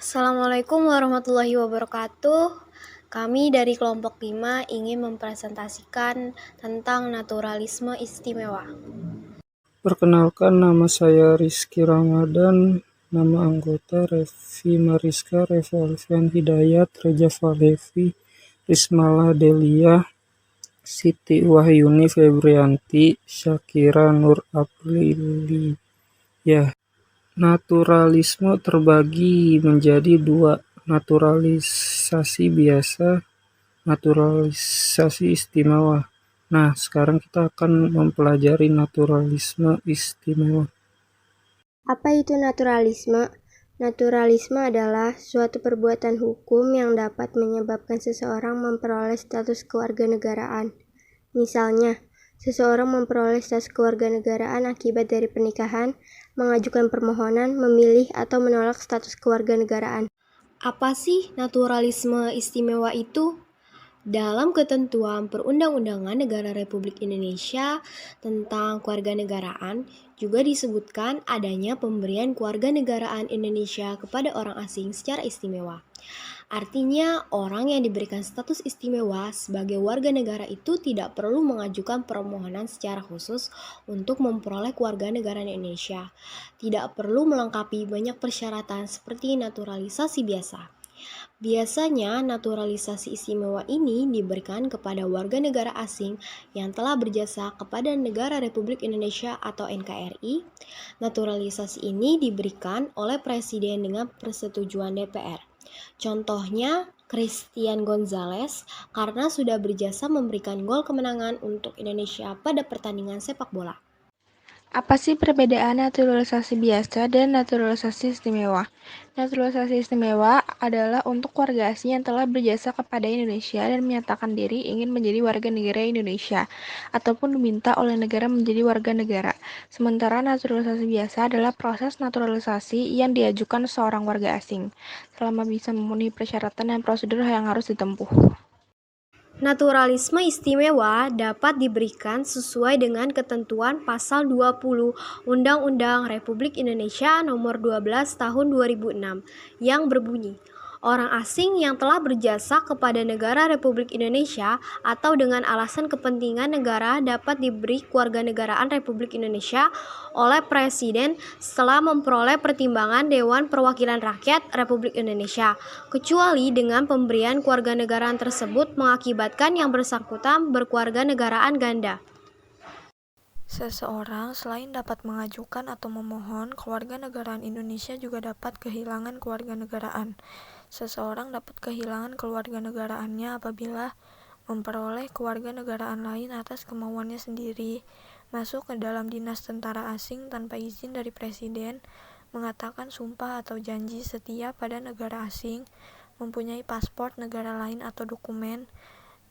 Assalamualaikum warahmatullahi wabarakatuh. Kami dari kelompok 5 ingin mempresentasikan tentang naturalisme istimewa. Perkenalkan, nama saya Rizky Ramadan, nama anggota Revi Mariska, Revo Alfian Hidayat, Reja Falevi, Rismala Delia, Siti Wahyuni Febrianti, Syakira Nur Apriliyah. Naturalisme terbagi menjadi dua, naturalisasi biasa, naturalisasi istimewa. Nah, sekarang kita akan mempelajari naturalisme istimewa. Apa itu naturalisme? Naturalisme adalah suatu perbuatan hukum yang dapat menyebabkan seseorang memperoleh status kewarganegaraan. Misalnya, seseorang memperoleh status kewarganegaraan akibat dari pernikahan, mengajukan permohonan, memilih, atau menolak status kewarganegaraan. Apa sih naturalisme istimewa itu? Dalam ketentuan Perundang-undangan Negara Republik Indonesia tentang Kewarganegaraan juga disebutkan adanya pemberian kewarganegaraan Indonesia kepada orang asing secara istimewa. Artinya, orang yang diberikan status istimewa sebagai warga negara itu tidak perlu mengajukan permohonan secara khusus untuk memperoleh kewarganegaraan Indonesia. Tidak perlu melengkapi banyak persyaratan seperti naturalisasi biasa. Biasanya, naturalisasi istimewa ini diberikan kepada warga negara asing yang telah berjasa kepada Negara Republik Indonesia atau NKRI. Naturalisasi ini diberikan oleh Presiden dengan persetujuan DPR. Contohnya, Christian Gonzalez karena sudah berjasa memberikan gol kemenangan untuk Indonesia pada pertandingan sepak bola. Apa sih perbedaan naturalisasi biasa dan naturalisasi istimewa? Naturalisasi istimewa adalah untuk warga asing yang telah berjasa kepada Indonesia dan menyatakan diri ingin menjadi warga negara Indonesia ataupun diminta oleh negara menjadi warga negara. Sementara naturalisasi biasa adalah proses naturalisasi yang diajukan seorang warga asing selama bisa memenuhi persyaratan dan prosedur yang harus ditempuh. Naturalisme istimewa dapat diberikan sesuai dengan ketentuan Pasal 20 Undang-Undang Republik Indonesia Nomor 12 Tahun 2006 yang berbunyi, orang asing yang telah berjasa kepada negara Republik Indonesia atau dengan alasan kepentingan negara dapat diberi kewarganegaraan Republik Indonesia oleh Presiden setelah memperoleh pertimbangan Dewan Perwakilan Rakyat Republik Indonesia, kecuali dengan pemberian kewarganegaraan tersebut mengakibatkan yang bersangkutan berkewarganegaraan ganda. Seseorang selain dapat mengajukan atau memohon kewarganegaraan Indonesia juga dapat kehilangan kewarganegaraan. Seseorang dapat kehilangan kewarganegaraannya apabila memperoleh kewarganegaraan lain atas kemauannya sendiri, masuk ke dalam dinas tentara asing tanpa izin dari presiden, mengatakan sumpah atau janji setia pada negara asing, mempunyai paspor negara lain atau dokumen,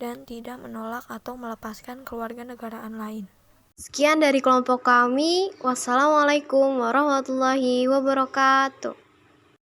dan tidak menolak atau melepaskan kewarganegaraan lain. Sekian dari kelompok kami. Wassalamualaikum warahmatullahi wabarakatuh.